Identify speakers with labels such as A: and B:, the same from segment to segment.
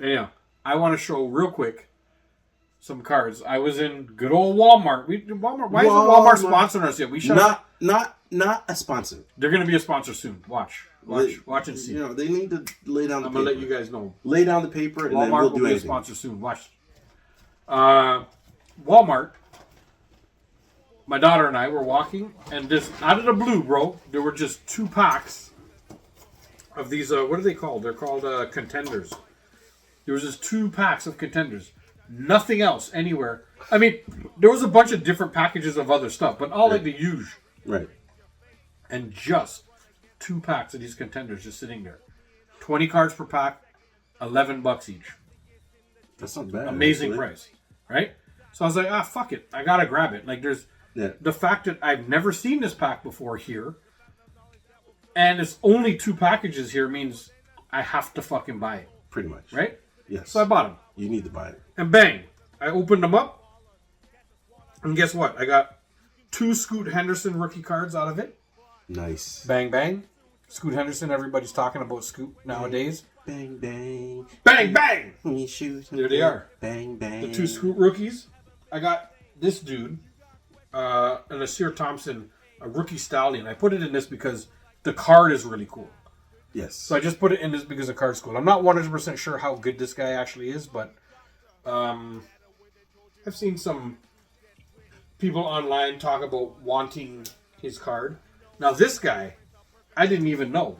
A: Anyhow, I want to show real quick some cards. I was in good old Walmart. Walmart. Why isn't Walmart sponsoring us yet? We should
B: not a sponsor.
A: They're going to be a sponsor soon. Watch and see.
B: You know, they need to lay down the
A: I'm
B: paper.
A: going to let you guys know.
B: Lay down the paper and
A: Walmart
B: then we'll do
A: will be
B: anything.
A: a sponsor soon. Watch. Walmart. My daughter and I were walking, and just out of the blue, bro, there were just 2 packs of these. What are they called? They're called contenders. There was just 2 packs of contenders. Nothing else anywhere. I mean, there was a bunch of different packages of other stuff, but all like the usual.
B: Right.
A: And just 2 packs of these contenders just sitting there. 20 cards per pack, $11 each.
B: That's not bad.
A: Amazing
B: actually.
A: price, right? So I was like, fuck it. I gotta grab it. Like, there's the fact that I've never seen this pack before here, and it's only 2 packages here means I have to fucking buy it.
B: Pretty much.
A: Right?
B: Yes.
A: So I bought them.
B: You need to buy it.
A: And bang, I opened them up, and guess what? I got 2 Scoot Henderson rookie cards out of it.
B: Nice.
A: Bang, bang. Scoot Henderson, everybody's talking about Scoot nowadays.
B: Bang, bang.
A: Bang, bang!
B: We shoot.
A: There they are.
B: Bang, bang.
A: The 2 Scoot rookies. I got this dude, an Asir Thompson, a rookie stallion. I put it in this because the card is really cool.
B: Yes.
A: So I just put it in this because the card's cool. I'm not 100% sure how good this guy actually is, but I've seen some people online talk about wanting his card. Now this guy, I didn't even know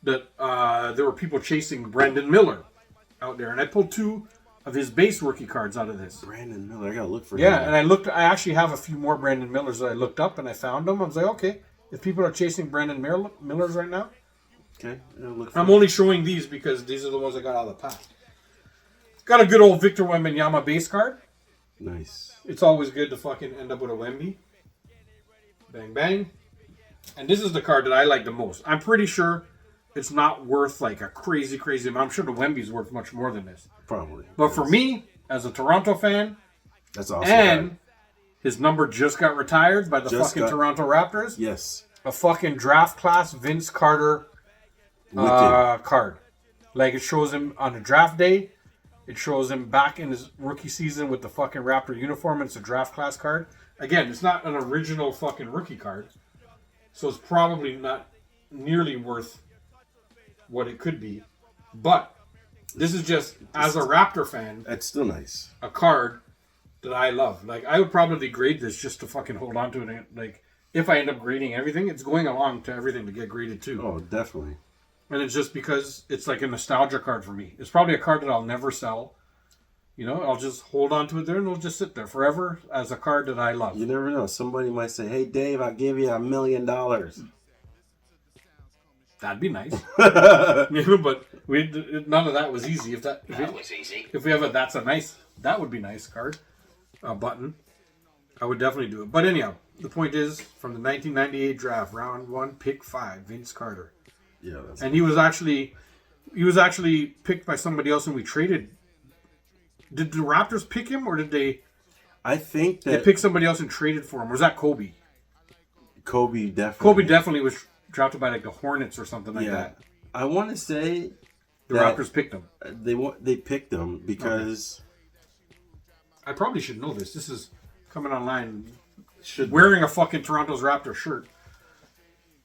A: that there were people chasing Brandon Miller out there, and I pulled 2 of his base rookie cards out of this.
B: Brandon Miller. I gotta look for him.
A: Yeah, and I actually have a few more Brandon Millers that I looked up and I found them. I was like, okay, if people are chasing Brandon Millers right now,
B: Okay. I'll look for
A: I'm
B: him.
A: only showing these because these are the ones I got out of the pack. Got a good old Victor Wembanyama base card.
B: Nice.
A: It's always good to fucking end up with a Wemby. Bang, bang. And this is the card that I like the most. I'm pretty sure it's not worth like a crazy amount. I'm sure the Wemby's worth much more than this.
B: Probably.
A: But for me, as a Toronto fan,
B: That's awesome.
A: and his number just got retired by the Toronto Raptors.
B: Yes.
A: A fucking draft class Vince Carter card. Like, it shows him on the draft day. It shows him back in his rookie season with the fucking Raptor uniform. And it's a draft class card. Again, it's not an original fucking rookie card. So it's probably not nearly worth what it could be. But this is just, as a Raptor fan,
B: That's still nice.
A: a card that I love. Like, I would probably grade this just to fucking hold on to it. Like, if I end up grading everything, it's going along to everything to get graded too.
B: Oh, definitely.
A: And it's just because it's like a nostalgia card for me. It's probably a card that I'll never sell. You know, I'll just hold on to it there and it'll just sit there forever as a card that I love.
B: You never know. Somebody might say, "Hey, Dave, I'll give you $1 million."
A: That'd be nice. Yeah, but none of that was easy. If we have a that's a nice, that would be nice card, button, I would definitely do it. But anyhow, the point is, from the 1998 draft, round 1, pick 5, Vince Carter.
B: Yeah, that's
A: And he was actually picked by somebody else, and we traded. Did the Raptors pick him, or did they
B: I think that
A: pick somebody else and traded for him? Or was that Kobe?
B: Kobe definitely.
A: Kobe definitely was drafted by like the Hornets or something like that.
B: I want to say
A: The
B: that
A: Raptors picked him.
B: they picked him because
A: I probably should know this. This is coming online.
B: should
A: Wearing a fucking Toronto's Raptors shirt.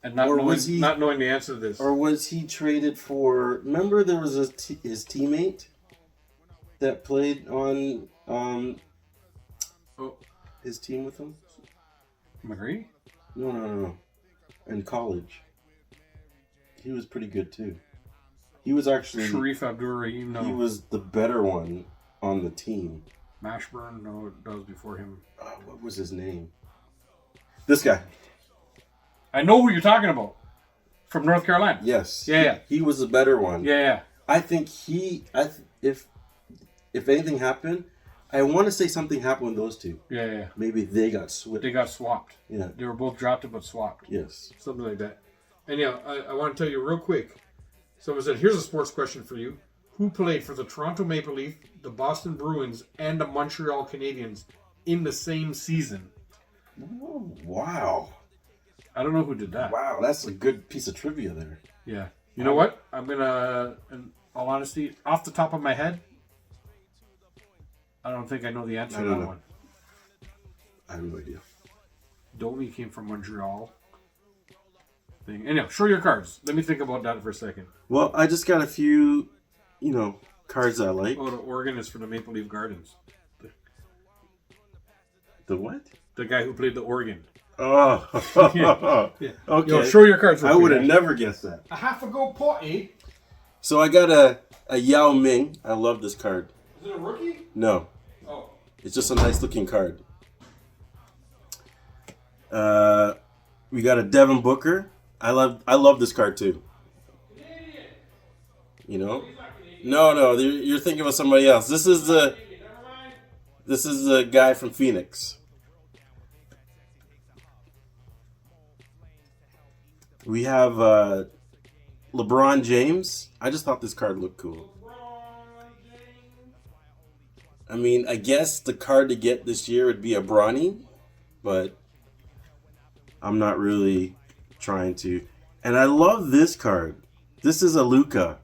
A: And not
B: Or
A: knowing,
B: was he-
A: not knowing the answer to this.
B: or was he traded for? Remember, there was his teammate that played on his team with him.
A: McGrady?
B: No. In college, he was pretty good too. He was actually
A: Sharif Abdur-Rahim? No.
B: he was the better one on the team.
A: Mashburn? No, that was before him.
B: What was his name? This guy.
A: I know who you're talking about. From North Carolina.
B: Yes.
A: Yeah.
B: He was the better one.
A: Yeah.
B: I think if anything happened, I want to say something happened with those two.
A: Yeah.
B: Maybe they got switched.
A: They got swapped.
B: Yeah.
A: They were both drafted but swapped.
B: Yes.
A: Something like that. Anyhow, I want to tell you real quick. Someone said, here's a sports question for you. Who played for the Toronto Maple Leaf, the Boston Bruins, and the Montreal Canadiens in the same season?
B: Oh, wow.
A: I don't know who did that.
B: Wow, that's a good piece of trivia there.
A: Yeah. You know what? I'm going to... all honesty, off the top of my head, I don't think I know the answer to that one.
B: I have no idea.
A: Domi came from Montreal. Anyhow, show your cards. Let me think about that for a second.
B: Well, I just got a few, cards I like.
A: Oh, the Oregon is for the Maple Leaf Gardens.
B: The what?
A: The guy who played the organ.
B: Oh.
A: Yeah.
B: Okay.
A: Yo, show your cards.
B: I would have never guessed that.
A: A half a gold pot, eh?
B: So I got a Yao Ming. I love this card.
A: Is it a rookie?
B: No.
A: Oh.
B: It's just a nice looking card. We got a Devin Booker. I love this card too. No, you're thinking of somebody else. This is the guy from Phoenix. We have LeBron James. I just thought this card looked cool. I mean, I guess the card to get this year would be a Bronny, but I'm not really trying to. And I love this card. This is a Luka,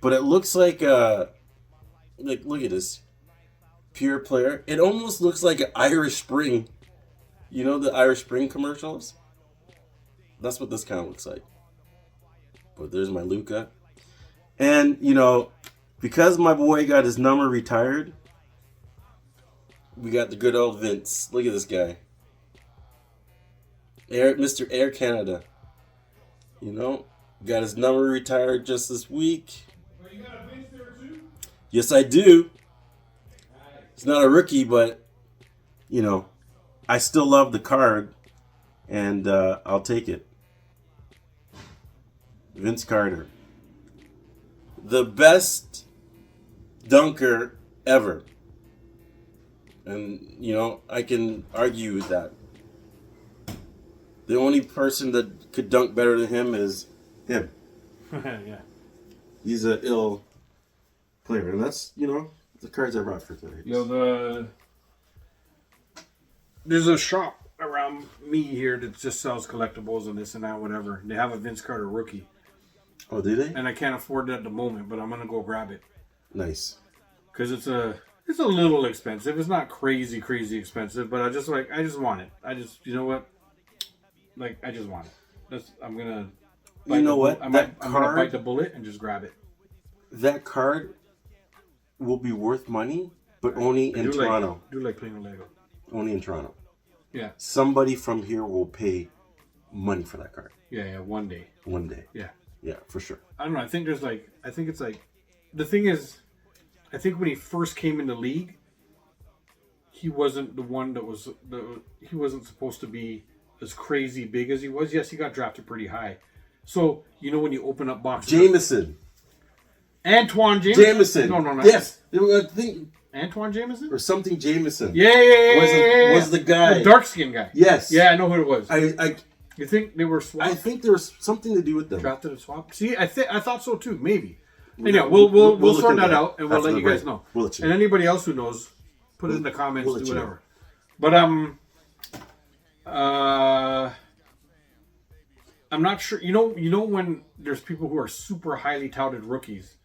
B: but it looks like look at this. Pure player. It almost looks like an Irish Spring. You know the Irish Spring commercials? That's what this kind of looks like. But there's my Luka. And, because my boy got his number retired, we got the good old Vince. Look at this guy. Mr. Air Canada. Got his number retired just this week.
A: Oh, you got a Vince there too?
B: Yes, I do. It's not a rookie, but, I still love the card, and I'll take it. Vince Carter. The best dunker ever. And, I can argue with that. The only person that could dunk better than him is him.
A: Yeah.
B: He's an ill player. And that's, the cards I brought for today.
A: There's a shop around me here that just sells collectibles and this and that, whatever. They have a Vince Carter rookie.
B: Oh, do they?
A: And I can't afford it at the moment, but I'm going to go grab it.
B: Nice.
A: Because it's a little expensive. It's not crazy expensive, but I just want it. You know what? I just want it. I'm going to...
B: You know what?
A: I'm going to bite the bullet and just grab it.
B: That card will be worth money, but only in Toronto.
A: I do like playing with Lego.
B: Only in Toronto.
A: Yeah.
B: Somebody from here will pay money for that card.
A: Yeah, one day.
B: One day.
A: Yeah.
B: Yeah, for sure.
A: I don't know. I think the thing is, I think when he first came in the league, he wasn't the one he wasn't supposed to be as crazy big as he was. Yes, he got drafted pretty high. So, when you open up boxes.
B: Jameson.
A: Antoine Jameson?
B: Jameson.
A: No.
B: Yes. I think
A: Antoine Jameson?
B: or something Jameson.
A: Yeah.
B: Was the guy.
A: The dark-skinned guy.
B: Yes.
A: Yeah, I know who it was.
B: You
A: think they were swapped?
B: I think there was something to do with them.
A: Drafted and swapped? See, I thought so too, maybe. Anyhow, we'll sort that out and we'll let you guys know.
B: We'll let you
A: and
B: know.
A: Anybody else who knows, put it in the comments, do whatever. But I'm not sure. When there's people who are super highly touted rookies,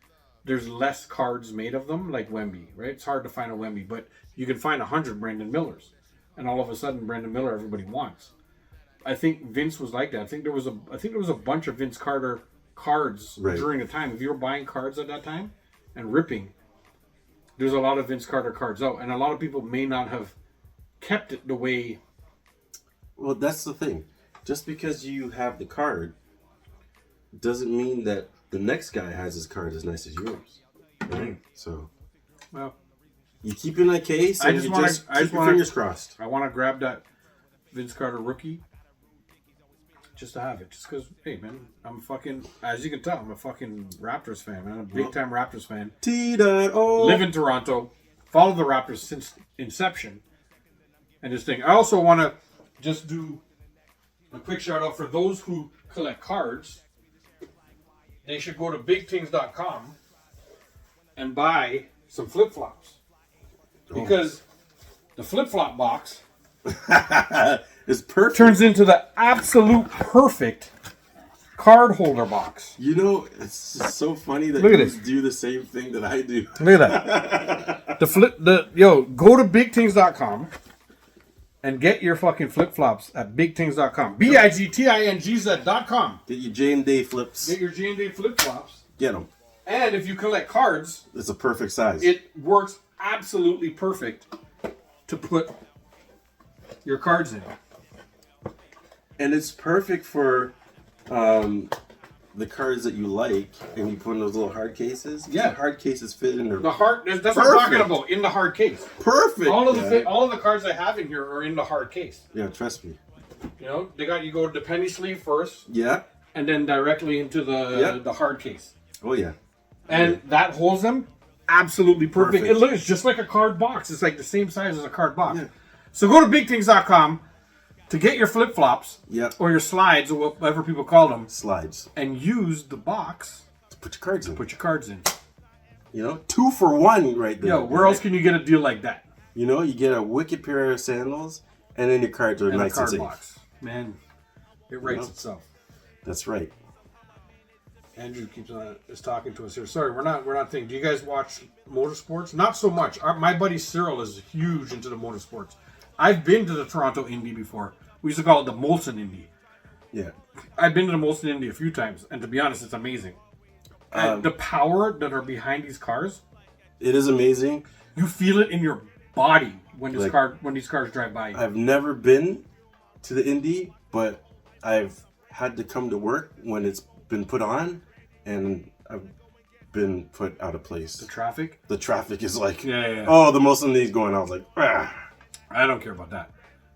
A: there's less cards made of them, like Wemby, right? It's hard to find a Wemby, but you can find 100 Brandon Millers, and all of a sudden, Brandon Miller everybody wants. I think Vince was like that. I think there was a bunch of Vince Carter cards during the time. If you were buying cards at that time and ripping, there's a lot of Vince Carter cards out, and a lot of people may not have kept it the way.
B: Well, that's the thing. Just because you have the card doesn't mean that the next guy has his card as nice as yours. Right? So,
A: well,
B: you keep it in a case and keep your fingers crossed.
A: I want to grab that Vince Carter rookie just to have it. Just because, hey, man, as you can tell, I'm a fucking Raptors fan, man. I'm a big-time Raptors fan.
B: T.O.
A: Live in Toronto. Follow the Raptors since inception. And this thing. I also want to just do a quick shout out for those who collect cards. They should go to bigthings.com and buy some flip-flops. Because the flip-flop box
B: is perfect.
A: Turns into the absolute perfect card holder box.
B: You know, it's just so funny that
A: Look at
B: you
A: this.
B: do the same thing that I do.
A: Look at that. Go to bigtings.com and get your fucking flip-flops at bigtings.com. BIGTINGZ.com.
B: Get your Jane Day flips.
A: Get your J&J flip-flops.
B: Get them.
A: And if you collect cards,
B: It's a perfect size.
A: it works absolutely perfect to put your cards in.
B: And it's perfect for the cards that you like, and you put in those little hard cases.
A: Yeah.
B: The hard cases fit in there.
A: The hard, that's what I'm talking about, in the hard case.
B: Perfect.
A: All of the cards I have in here are in the hard case.
B: Yeah, trust me.
A: You know, you go to the penny sleeve first,
B: Yeah.
A: and then directly into the hard case.
B: Oh yeah.
A: And that holds them absolutely perfect.
B: Perfect.
A: It looks just like a card box. It's like the same size as a card box.
B: Yeah.
A: So go to bigthings.com to get your flip-flops
B: Yep.
A: or your slides or whatever people call them,
B: Slides.
A: and use the box
B: To put your cards in.
A: to put your cards in.
B: You know, 2 for 1 right there.
A: Yo, where else can you get a deal like that?
B: You know, you get a wicked pair of sandals, and then your cards are
A: And a
B: nice and
A: card
B: safe.
A: box. Man, it writes
B: know?
A: itself.
B: That's right.
A: Andrew is talking to us here. Sorry, we're not thinking. Do you guys watch motorsports? Not so much. My buddy Cyril is huge into the motorsports. I've been to the Toronto Indy before. We used to call it the Molson Indy.
B: Yeah.
A: I've been to the Molson Indy a few times, and to be honest, it's amazing. And the power that are behind these cars,
B: It is amazing.
A: you feel it in your body when
B: Like-
A: these cars drive by you.
B: I've never been to the Indy, but I've had to come to work when it's been put on, and I've been put out of place.
A: The traffic.
B: The traffic is like,
A: Yeah.
B: oh, the most of these going. I was like, ah.
A: I don't care about that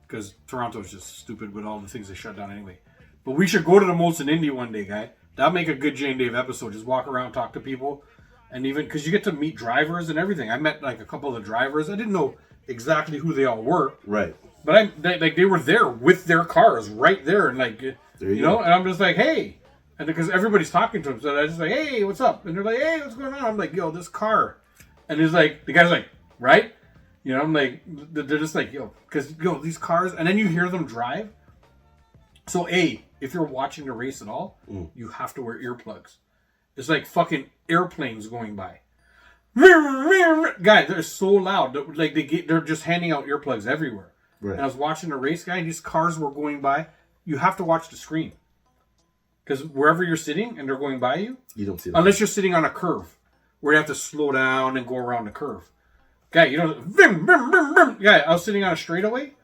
A: because Toronto's just stupid with all the things they shut down anyway. But we should go to the Molson Indy one day, guy. That'll make a good Jane Dave episode. Just walk around, talk to people, and even because you get to meet drivers and everything. I met like a couple of the drivers. I didn't know exactly who they all were,
B: Right.
A: but they were there with their cars right there, and like
B: There
A: you
B: you
A: know,
B: go.
A: and I'm just like, hey, and because everybody's talking to him, so I just like, hey, what's up? And they're like, hey, what's going on? I'm like, yo, this car, and he's like, the guy's like, right. You know, I'm like, they're just like, because these cars, and then you hear them drive. So, if you're watching the race at all, you have to wear earplugs. It's like fucking airplanes going by. Guy, they're so loud. Like they're just handing out earplugs everywhere.
B: Right.
A: And I was watching the race, guy, and these cars were going by. You have to watch the screen. Because wherever you're sitting and they're going by you,
B: You don't see that.
A: unless you're sitting on a curve where you have to slow down and go around the curve. Guy, you know, vim, vim, vim, vim. Guy, I was sitting on a straightaway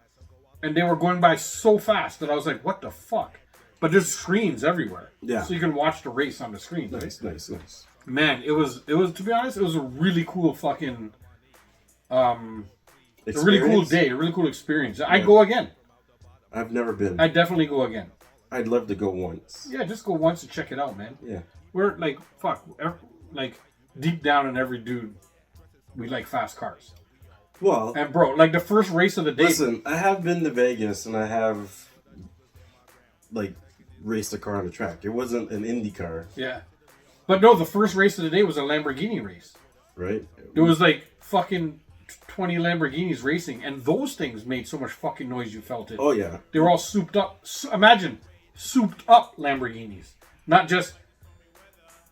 A: and they were going by so fast that I was like, what the fuck? But there's screens everywhere.
B: Yeah.
A: So you can watch the race on the screen. Right?
B: Nice.
A: Man, it was, to be honest, it was a really cool fucking, a really cool
B: Experience?
A: day, a really cool experience. I'd go again.
B: I've never been.
A: I'd definitely go again.
B: I'd love to go once.
A: Yeah, just go once and check it out, man.
B: Yeah.
A: We're like, like deep down in every dude, we like fast cars.
B: Well,
A: And bro, like the first race of the day.
B: listen, I have been to Vegas and I have like raced a car on the track. It wasn't an Indy car,
A: Yeah. But no, the first race of the day was a Lamborghini race.
B: right?
A: It was like fucking 20 Lamborghinis racing, and those things made so much fucking noise you felt it.
B: Oh yeah.
A: They were all souped up. Imagine souped up Lamborghinis, not just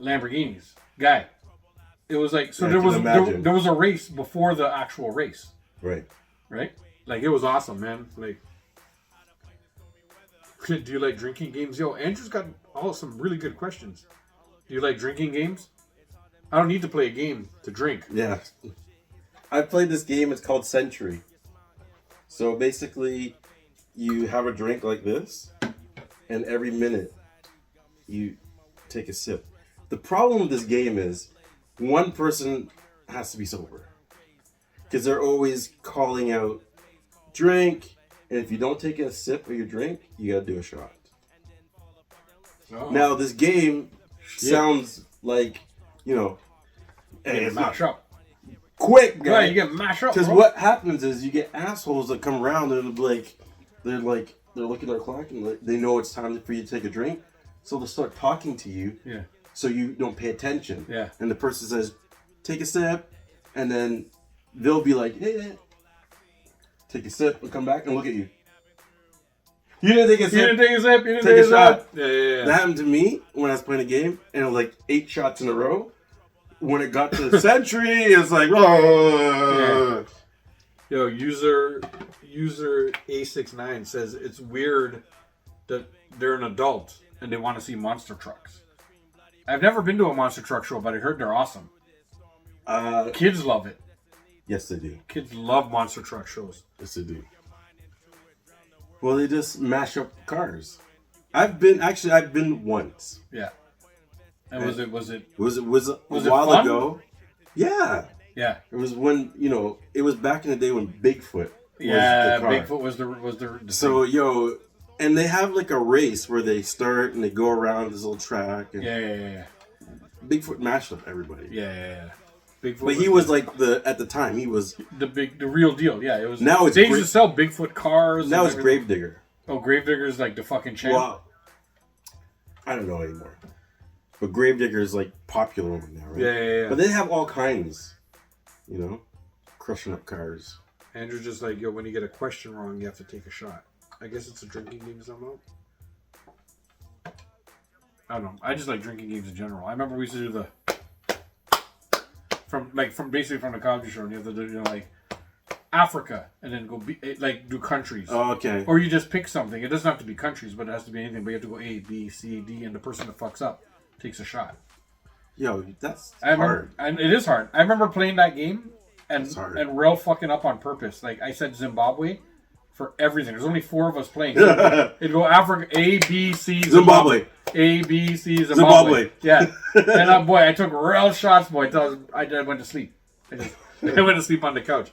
A: Lamborghinis. Guy, it was like so.
B: Yeah, I
A: there
B: can
A: was
B: imagine.
A: there was a race before the actual race,
B: Right.
A: right? Like it was awesome, man. Like, do you like drinking games? Yo, Andrew's got some really good questions. Do you like drinking games? I don't need to play a game to drink.
B: Yeah. I played this game. It's called Century. So basically, you have a drink like this, and every minute you take a sip. The problem with this game is one person has to be sober because they're always calling out drink, and if you don't take a sip of your drink, you gotta do a shot.
A: Oh.
B: Now this game sounds like, you know, hey,
A: You
B: it's
A: mash
B: not
A: up.
B: quick,
A: Yeah,
B: guy.
A: you get mashed up.
B: Because
A: bro.
B: what happens is you get assholes that come around and they're looking at their clock and they know it's time for you to take a drink, so they'll start talking to you,
A: Yeah.
B: so you don't pay attention.
A: Yeah.
B: And the person says, "Take a sip," and then they'll be like, "Hey, take a sip," and come back and look at you. You didn't take a
A: You
B: sip.
A: didn't take a sip. You didn't
B: Take
A: take
B: a
A: a
B: shot.
A: shot. Yeah.
B: That happened to me when I was playing a game, and it was like 8 shots in a row. When it got to Century, it was like, oh.
A: Yeah. Yo, user A69 says it's weird that they're an adult and they want to see monster trucks. I've never been to a monster truck show, but I heard they're awesome. Kids love it.
B: Yes, they do.
A: Kids love monster truck shows.
B: Yes, they do. Well, they just mash up cars. I've been once.
A: Yeah. And was it
B: Was it
A: Was
B: a
A: it
B: while
A: fun?
B: ago? Yeah.
A: Yeah.
B: It was when, it was back in the day when Bigfoot was
A: Yeah,
B: the car.
A: Bigfoot was the
B: So, and they have like a race where they start and they go around this little track. And
A: Yeah.
B: Bigfoot mashed up everybody.
A: Yeah. Bigfoot.
B: But he was like at the time, he was,
A: the real deal. Yeah, it was.
B: Now it's
A: they used to sell Bigfoot cars.
B: now
A: and
B: it's
A: everything.
B: Gravedigger.
A: Oh, Gravedigger's like the fucking champ.
B: Well, I don't know anymore. But Gravedigger is like popular one now, right?
A: Yeah.
B: But they have all kinds, crushing up cars.
A: Andrew's just like, yo, when you get a question wrong, you have to take a shot. I guess it's a drinking game somehow. I don't know. I just like drinking games in general. I remember we used to do from the comedy show, and you have to do like Africa, and then go do countries.
B: Oh, okay.
A: Or you just pick something. It doesn't have to be countries, but it has to be anything. But you have to go A, B, C, D, and the person that fucks up takes a shot.
B: Yo, that's
A: hard. And it is hard. I remember playing that game and real fucking up on purpose. Like I said Zimbabwe for everything. There's only 4 of us playing. So it'd go Africa, A, B, C,
B: Zimbabwe.
A: A, B, C, Zimbabwe. Yeah. And I took real shots, boy, until I went to sleep. I went to sleep on the couch.